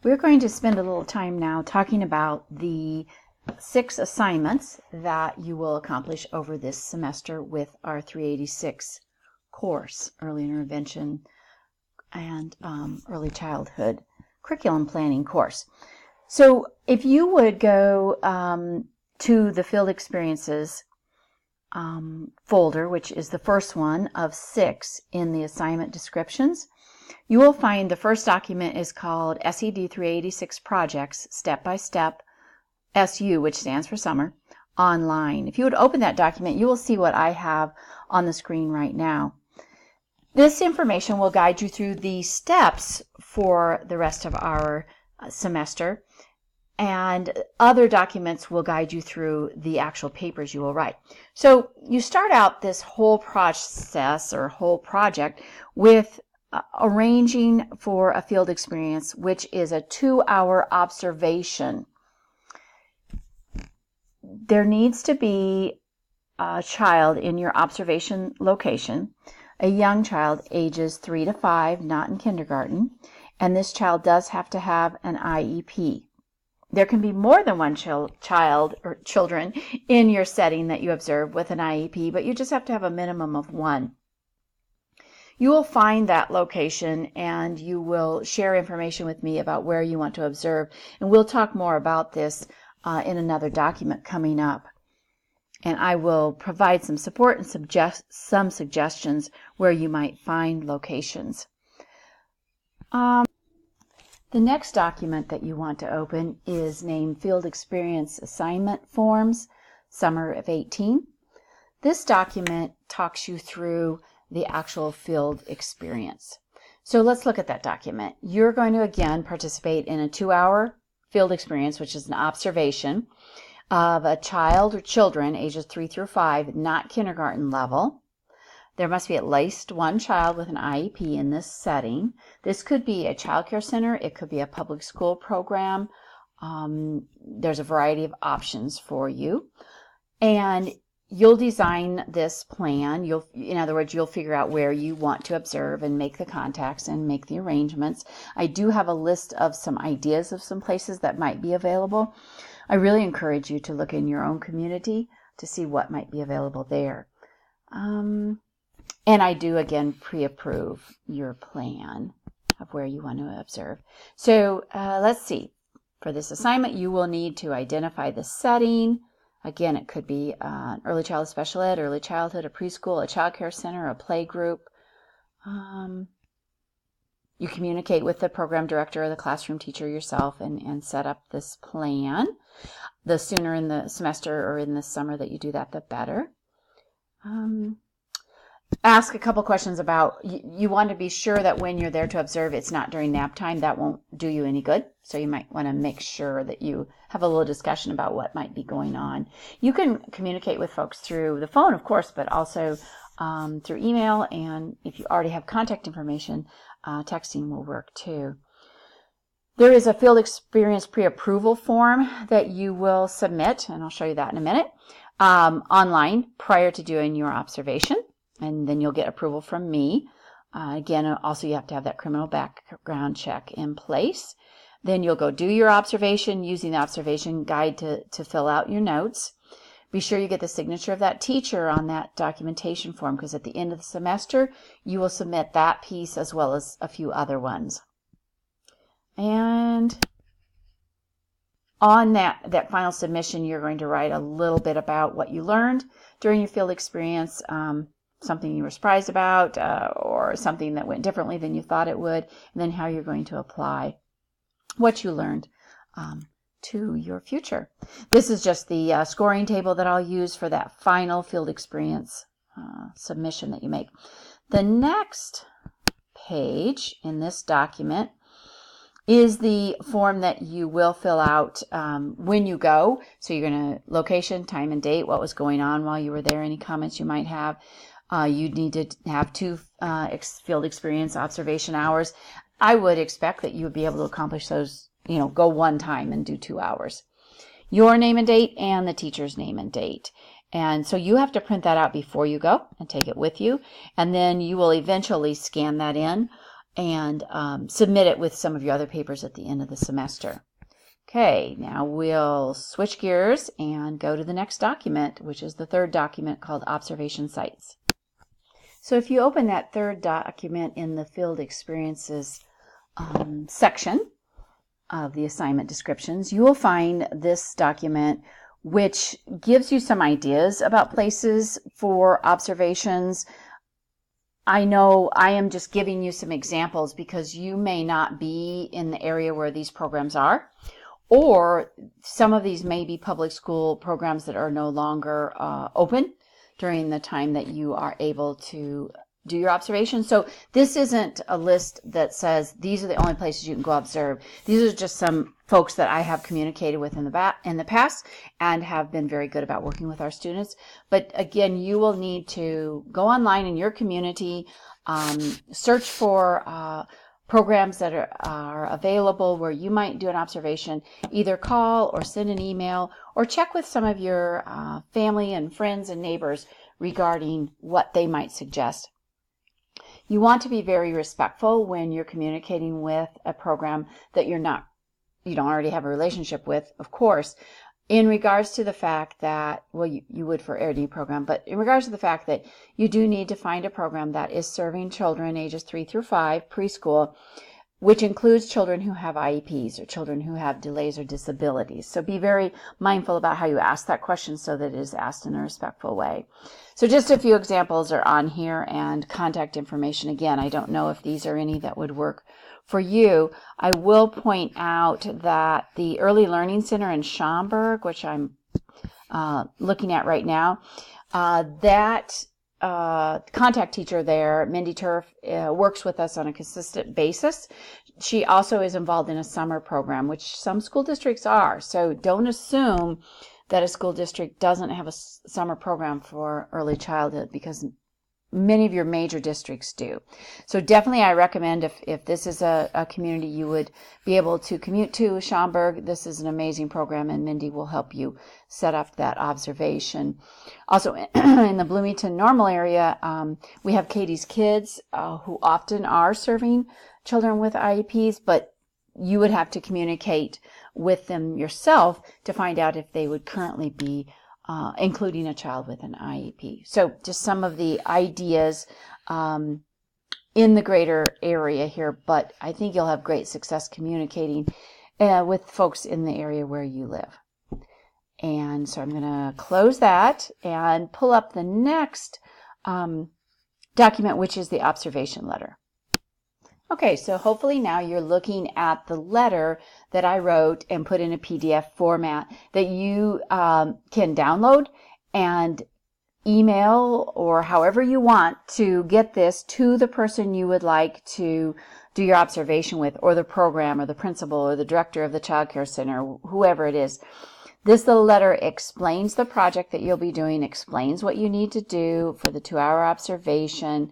We're going to spend a little time now talking about the 6 assignments that you will accomplish over this semester with our 386 course, Early Intervention and Early Childhood Curriculum Planning course. So if you would go to the Field Experiences folder, which is the first one of 6 in the assignment descriptions, you will find the first document is called SED 386 Projects Step by Step SU, which stands for Summer, Online. If you would open that document, you will see what I have on the screen right now. This information will guide you through the steps for the rest of our semester, and other documents will guide you through the actual papers you will write. So you start out this whole process or whole project with arranging for a field experience, which is a 2-hour observation. There needs to be a child in your observation location, a young child ages 3 to 5, not in kindergarten, and this child does have to have an IEP. There can be more than one child or children in your setting that you observe with an IEP, but you just have to have a minimum of one. You will find that location and you will share information with me about where you want to observe, and we'll talk more about this in another document coming up. And I will provide some support and some suggestions where you might find locations. The next document that you want to open is named Field Experience Assignment Forms, Summer of 18. This document talks you through the actual field experience. So let's look at that document. You're going to again participate in a 2-hour field experience, which is an observation of a child or children ages 3 through 5, not kindergarten level. There must be at least one child with an IEP in this setting. This could be a child care center. It could be a public school program. There's a variety of options for you. And you'll design this plan. In other words, you'll figure out where you want to observe and make the contacts and make the arrangements. I do have a list of some ideas of some places that might be available. I really encourage you to look in your own community to see what might be available there. And I do, again, pre-approve your plan of where you want to observe. So let's see. For this assignment, you will need to identify the setting. Again, it could be an early childhood special ed, early childhood, a preschool, a child care center, a play group. You communicate with the program director or the classroom teacher yourself and set up this plan. The sooner in the semester or in the summer that you do that, the better. Ask a couple questions about, you want to be sure that when you're there to observe, it's not during nap time. That won't do you any good. So you might want to make sure that you have a little discussion about what might be going on. You can communicate with folks through the phone, of course, but also through email. And if you already have contact information, texting will work too. There is a field experience pre-approval form that you will submit, and I'll show you that in a minute, online prior to doing your observation. And then you'll get approval from me. Again, also you have to have that criminal background check in place. Then you'll go do your observation using the observation guide to fill out your notes. Be sure you get the signature of that teacher on that documentation form, because at the end of the semester, you will submit that piece as well as a few other ones. And on that final submission, you're going to write a little bit about what you learned during your field experience, something you were surprised about, or something that went differently than you thought it would, and then how you're going to apply what you learned to your future. This is just the scoring table that I'll use for that final field experience submission that you make. The next page in this document is the form that you will fill out when you go. So you're going to location, time and date, what was going on while you were there, any comments you might have. You need to have 2 field experience observation hours. I would expect that you would be able to accomplish those, go one time and do 2 hours. Your name and date and the teacher's name and date. And so you have to print that out before you go and take it with you. And then you will eventually scan that in and submit it with some of your other papers at the end of the semester. Okay, now we'll switch gears and go to the next document, which is the third document called Observation Sites. So if you open that third document in the Field Experiences section of the assignment descriptions, you will find this document which gives you some ideas about places for observations. I know I am just giving you some examples because you may not be in the area where these programs are, or some of these may be public school programs that are no longer open during the time that you are able to do your observation. So this isn't a list that says these are the only places you can go observe. These are just some folks that I have communicated with in the past and have been very good about working with our students. But again, you will need to go online in your community, search for programs that are available where you might do an observation. Either call or send an email or check with some of your family and friends and neighbors regarding what they might suggest. You want to be very respectful when you're communicating with a program that you don't already have a relationship with, of course, in regards to the fact that, well, you would for AIRD program, but in regards to the fact that you do need to find a program that is serving children ages 3 through 5, preschool, which includes children who have IEPs or children who have delays or disabilities. So be very mindful about how you ask that question so that it is asked in a respectful way. So just a few examples are on here, and contact information. Again, I don't know if these are any that would work for you. I will point out that the Early Learning Center in Schaumburg, which I'm looking at right now, that contact teacher there, Mindy Turf, works with us on a consistent basis. She also is involved in a summer program, which some school districts are. So don't assume that a school district doesn't have a summer program for early childhood, because many of your major districts do. So definitely I recommend if this is a community you would be able to commute to, Schaumburg, this is an amazing program, and Mindy will help you set up that observation. Also in the Bloomington Normal area, we have Katie's Kids who often are serving children with IEPs, but you would have to communicate with them yourself to find out if they would currently be including a child with an IEP. So just some of the ideas in the greater area here, but I think you'll have great success communicating with folks in the area where you live. And so I'm going to close that and pull up the next document, which is the observation letter. Okay, so hopefully now you're looking at the letter that I wrote and put in a PDF format that you can download and email, or however you want to get this to the person you would like to do your observation with, or the program, or the principal, or the director of the child care center, whoever it is. This little letter explains the project that you'll be doing, explains what you need to do for the 2-hour observation,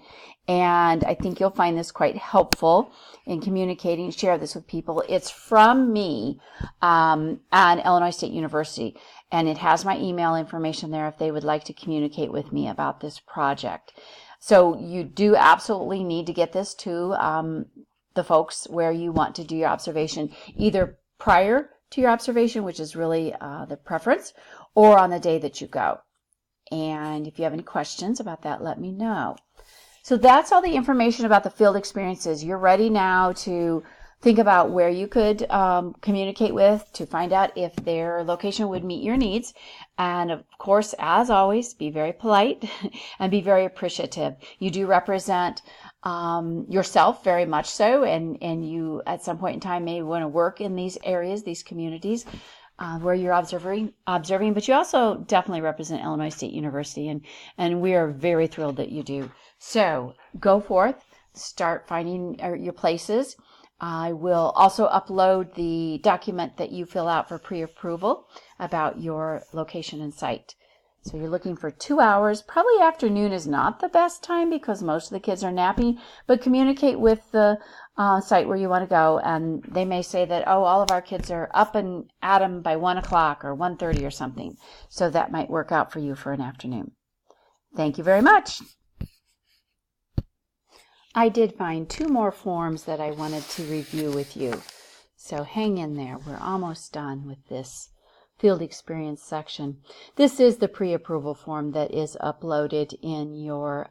and I think you'll find this quite helpful in communicating. Share this with people. It's from me and Illinois State University, and it has my email information there if they would like to communicate with me about this project. So you do absolutely need to get this to the folks where you want to do your observation, either prior to your observation, which is really the preference, or on the day that you go. And if you have any questions about that, let me know. So that's all the information about the field experiences. You're ready now to think about where you could communicate with, to find out if their location would meet your needs. And of course, as always, be very polite and be very appreciative. You do represent yourself very much so, and you at some point in time may want to work in these areas, these communities where you're observing, but you also definitely represent Illinois State University, and we are very thrilled that you do. So go forth, start finding your places. I will also upload the document that you fill out for pre-approval about your location and site. So you're looking for 2 hours. Probably afternoon is not the best time because most of the kids are napping, but communicate with the site where you want to go, and they may say that, oh, all of our kids are up and at 'em by 1 o'clock or 1:30 or something. So that might work out for you for an afternoon. Thank you very much. I did find 2 more forms that I wanted to review with you. So hang in there. We're almost done with this field experience section. This is the pre-approval form that is uploaded in your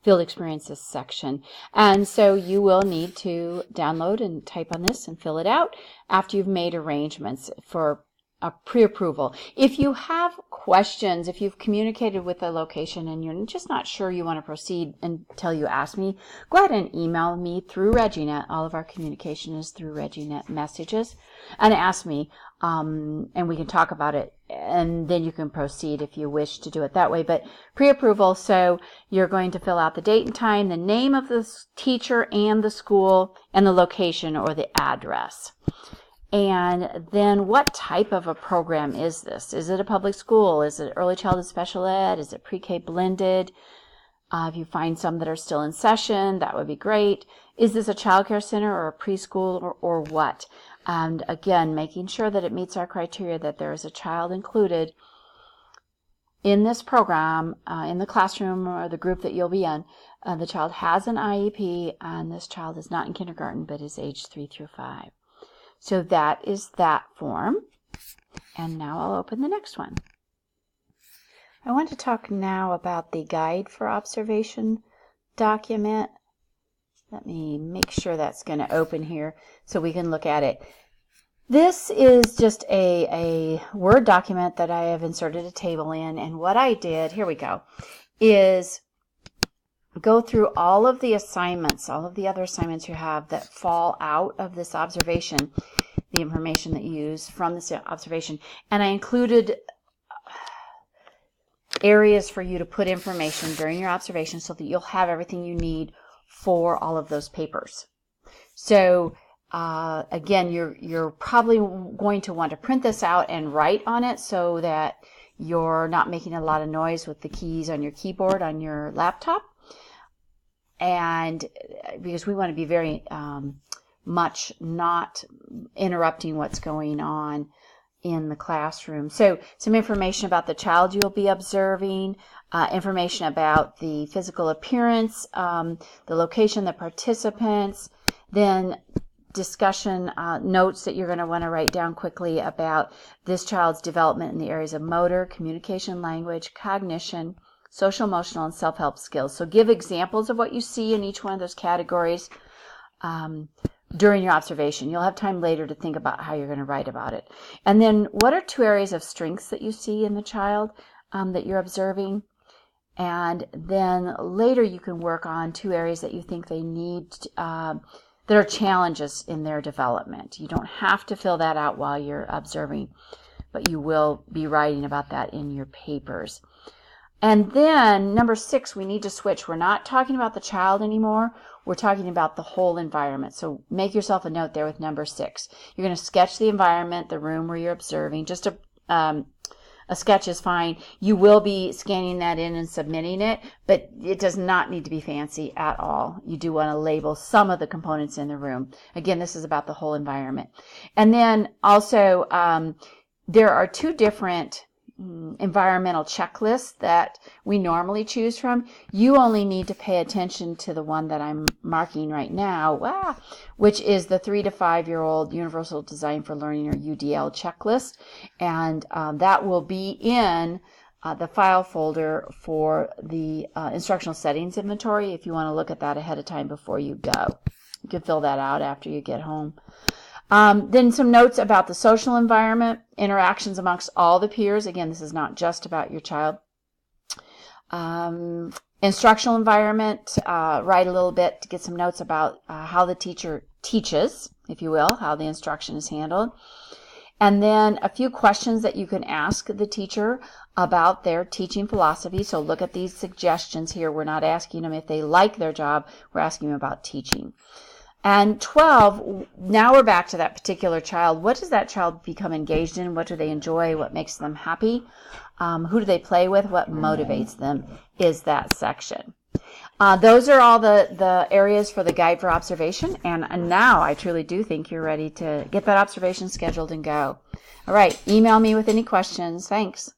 field experiences section. And so you will need to download and type on this and fill it out after you've made arrangements for a pre-approval. If you have questions, if you've communicated with a location and you're just not sure you want to proceed until you ask me, go ahead and email me through ReggieNet. All of our communication is through ReggieNet messages, and ask me, and we can talk about it, and then you can proceed if you wish to do it that way. But pre-approval, so you're going to fill out the date and time, the name of the teacher and the school, and the location or the address. And then what type of a program is this? Is it a public school? Is it early childhood special ed? Is it pre-K blended? If you find some that are still in session, that would be great. Is this a child care center or a preschool or what? And again, making sure that it meets our criteria that there is a child included in this program, in the classroom or the group that you'll be in. The child has an IEP, and this child is not in kindergarten but is age 3 through 5. So that is that form. And now I'll open the next one. I want to talk now about the Guide for Observation document. Let me make sure that's going to open here so we can look at it. This is just a Word document that I have inserted a table in, and what I did, here we go, is go through all of the assignments, all of the other assignments you have that fall out of this observation, the information that you use from this observation, and I included areas for you to put information during your observation so that you'll have everything you need for all of those papers. So again, you're probably going to want to print this out and write on it so that you're not making a lot of noise with the keys on your keyboard on your laptop. And because we want to be very much not interrupting what's going on in the classroom. So some information about the child you'll be observing, information about the physical appearance, the location, the participants, then discussion notes that you're going to want to write down quickly about this child's development in the areas of motor, communication, language, cognition, social, emotional, and self-help skills. So give examples of what you see in each one of those categories during your observation. You'll have time later to think about how you're going to write about it. And then what are 2 areas of strengths that you see in the child that you're observing? And then later you can work on 2 areas that you think they need, that are challenges in their development. You don't have to fill that out while you're observing, but you will be writing about that in your papers. And then number 6, we need to switch. We're not talking about the child anymore. We're talking about the whole environment. So make yourself a note there with number 6. You're going to sketch the environment, the room where you're observing. Just a sketch is fine. You will be scanning that in and submitting it, but it does not need to be fancy at all. You do want to label some of the components in the room. Again, this is about the whole environment. And then also, there are 2 different environmental checklists that we normally choose from. You only need to pay attention to the one that I'm marking right now, which is the 3 to 5-year-old Universal Design for Learning, or UDL checklist, and that will be in the file folder for the instructional settings inventory if you want to look at that ahead of time before you go. You can fill that out after you get home. Then some notes about the social environment, interactions amongst all the peers. Again, this is not just about your child. Instructional environment, write a little bit to get some notes about how the teacher teaches, if you will, how the instruction is handled. And then a few questions that you can ask the teacher about their teaching philosophy. So look at these suggestions here. We're not asking them if they like their job. We're asking them about teaching. And 12, now we're back to that particular child. What does that child become engaged in? What do they enjoy? What makes them happy? Who do they play with? What motivates them is that section. Those are all the areas for the Guide for Observation. And now I truly do think you're ready to get that observation scheduled and go. All right, email me with any questions. Thanks.